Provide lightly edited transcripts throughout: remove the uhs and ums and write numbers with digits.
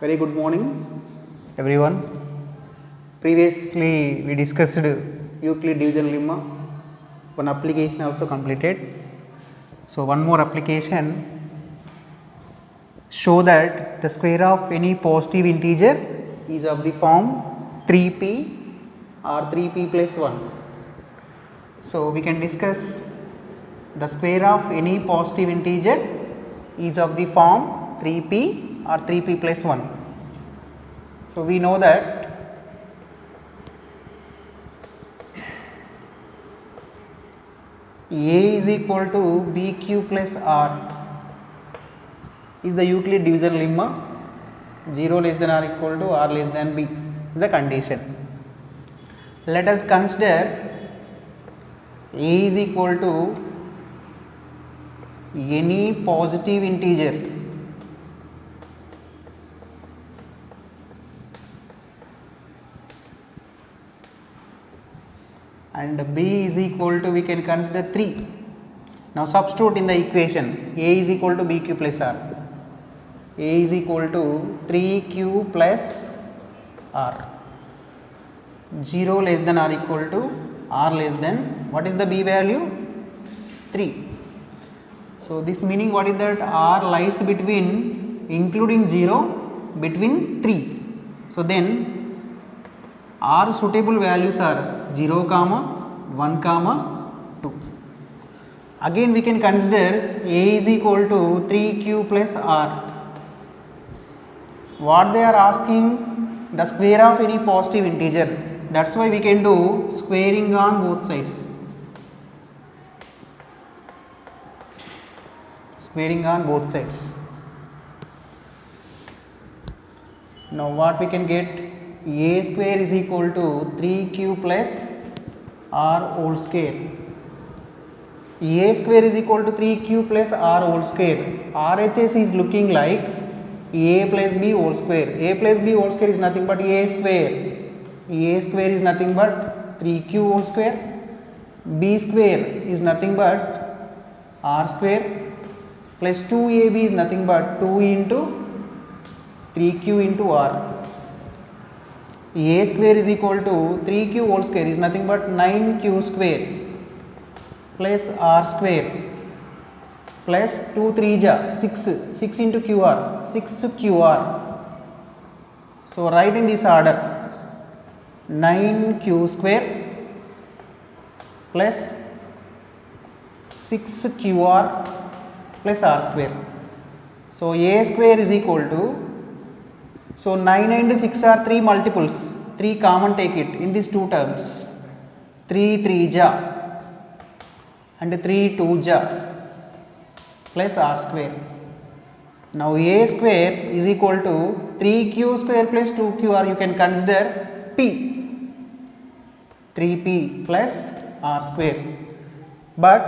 Very good morning everyone. Previously we discussed Euclid division lemma. One application also completed. So one more application. Show that the square of any positive integer is of the form 3p or 3p plus 1. So we can discuss the square of any positive integer is of the form 3p or 3p plus 1. So we know that A is equal to bq plus r is the Euclid division lemma. 0 less than or equal to r less than b is the condition. Let us consider A is equal to any positive integer and b is equal to, we can consider 3. Now substitute in the equation. A is equal to bq plus r. A is equal to 3q plus r. 0 less than or equal to r less than, what is the b value? 3. So this meaning what is that? R lies between, including 0, between 3. So then R suitable values are 0, 1, 2. Again we can consider A is equal to 3q plus r. What they are asking? The square of any positive integer. That is why we can do squaring on both sides. Squaring on both sides. Now what we can get? A square is equal to 3q plus r whole square. A square is equal to 3q plus r whole square. RHS is looking like a plus b whole square. A plus b whole square is nothing but a square. A square is nothing but 3q whole square. B square is nothing but r square plus 2ab is nothing but 2 into 3q into r. A square is equal to 3q whole square is nothing but 9q square plus r square plus 2 3 ja 6 into qr 6qr. So write in this order 9q square plus 6qr plus r square. So a square is equal to, so 9 and 6 are 3 multiples, 3 common take it in these two terms, 3 3 ja and 3 2 ja plus r square. Now a square is equal to 3q square plus 2qr, you can consider p, 3p plus r square, but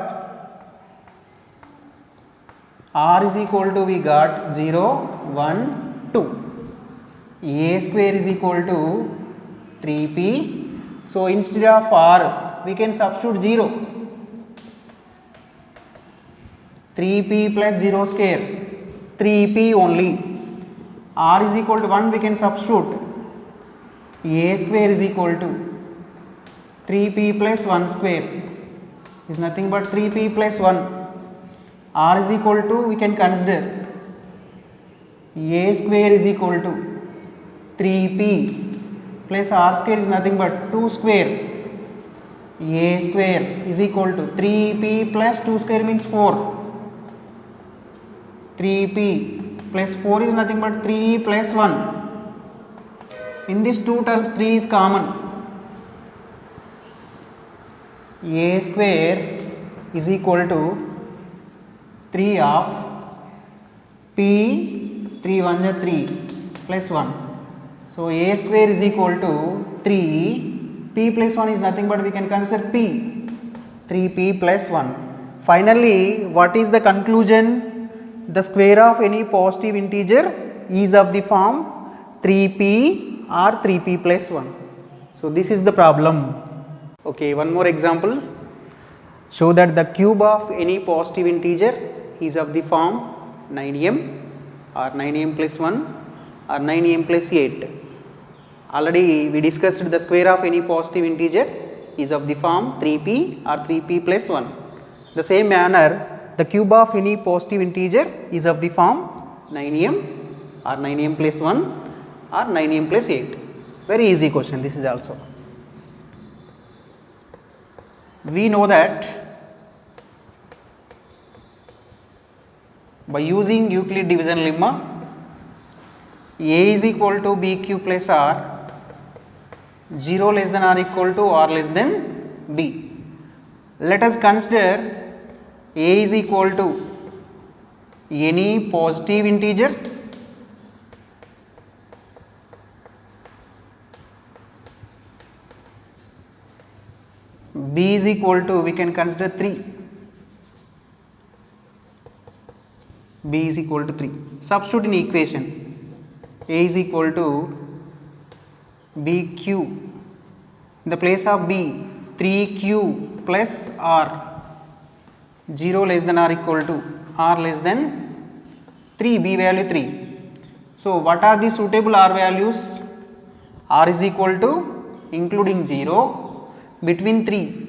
r is equal to, we got 0 1 2. A square is equal to 3p. So instead of r we can substitute 0. 3p plus 0 square, 3p only. R is equal to 1, we can substitute. A square is equal to 3p plus 1 square is nothing but 3p plus 1. R is equal to, we can consider A square is equal to 3p plus r square is nothing but 2 square. A square is equal to 3p plus 2 square means 4. 3p plus 4 is nothing but 3 plus 1. In these two terms 3 is common. A square is equal to 3 of p, 3 1 is 3 plus 1. So a square is equal to 3, p plus 1 is nothing but we can consider p, 3p plus 1. Finally, what is the conclusion? The square of any positive integer is of the form 3p or 3p plus 1. So this is the problem. Okay, one more example. Show that the cube of any positive integer is of the form 9m or 9m plus 1 or 9m plus 8. Already we discussed the square of any positive integer is of the form 3p or 3p plus 1. The same manner, the cube of any positive integer is of the form 9m or 9m plus 1 or 9m plus 8. Very easy question this is also. We know that by using Euclid division lemma, a is equal to bq plus r, 0 less than or equal to r less than b. Let us consider a is equal to any positive integer b is equal to, we can consider 3, b is equal to 3. Substitute in equation, a is equal to bq, in the place of b 3q plus r, 0 less than or equal to r less than 3, b value 3. So, what are the suitable r values? R is equal to, including 0, between 3,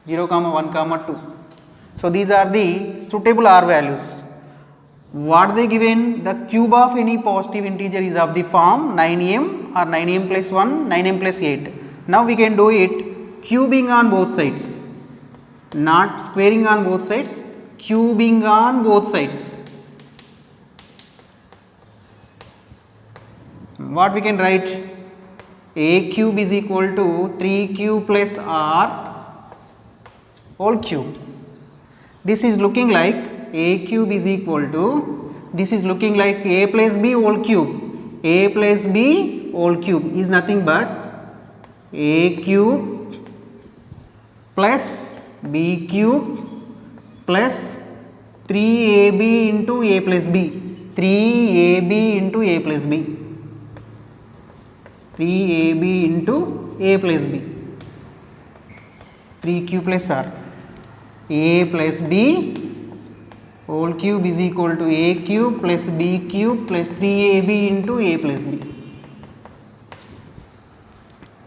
0 comma 1 comma 2. So, these are the suitable r values. What they given? The cube of any positive integer is of the form 9m or 9m plus 1, 9m plus 8. Now, we can do it cubing on both sides, not squaring on both sides, cubing on both sides. What we can write? A cube is equal to 3q plus r whole cube. This is looking like a cube is equal to, this is looking like a plus b whole cube. A plus b whole cube is nothing but a cube plus b cube plus 3ab into a plus b, 3ab into a plus b, 3ab into a plus b, 3q plus r, a plus b whole cube is equal to a cube plus b cube plus 3ab into a plus b.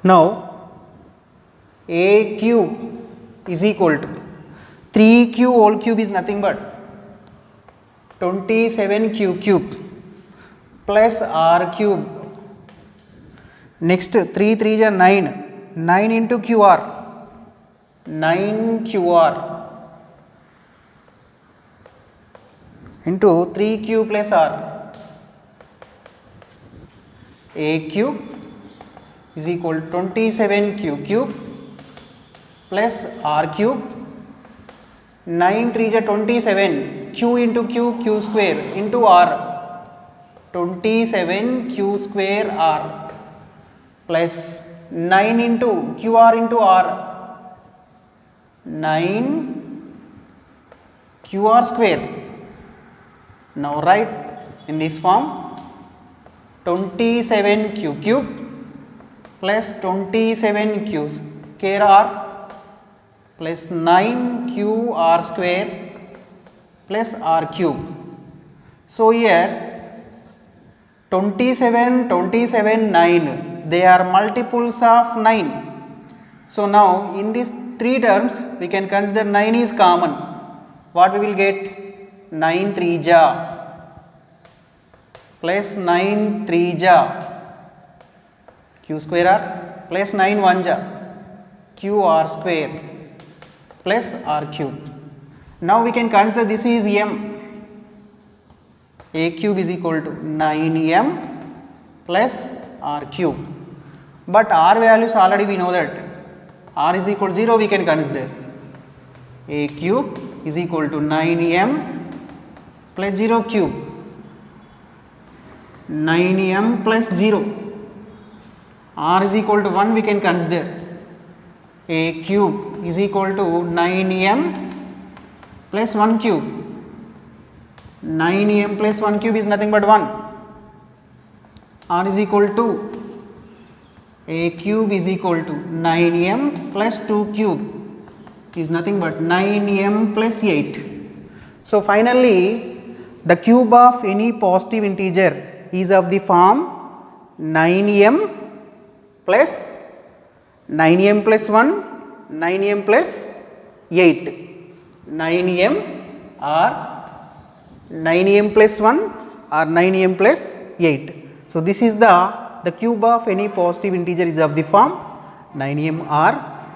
Now, a cube is equal to 3q whole cube is nothing but 27q cube plus r cube. Next 3 3s are 9, 9 into qr, 9 qr into 3q plus r. A cube is equal to 27q cube plus r cube, 9 3s are 27, q into q square into r, 27q square r plus 9 into qr into r, 9 qr square. Now, write in this form 27q cube plus 27q square r plus 9qr square plus r cube. So, here 27, 27, 9, they are multiples of 9. So, now in these 3 terms we can consider 9 is common. What we will get? 9 3 ja plus 9 3 ja q square r plus 9 1 ja q r square plus r cube. Now, we can consider this is m. A cube is equal to 9m plus r cube, but r values already we know that r is equal to 0, we can consider a cube is equal to 9m plus 0 cube, 9m plus 0, r is equal to 1, we can consider a cube is equal to 9m plus 1 cube, 9m plus 1 cube is nothing but 1, r is equal to a cube is equal to 9m plus 2 cube is nothing but 9m plus 8. So, finally, the cube of any positive integer is of the form 9m plus 9m plus 1, 9m plus 8, 9m or 9m plus 1 or 9m plus 8. So, this is the cube of any positive integer is of the form 9m or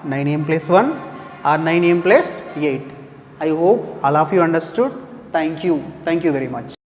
9m plus 1 or 9m plus 8. I hope all of you understood. Thank you very much.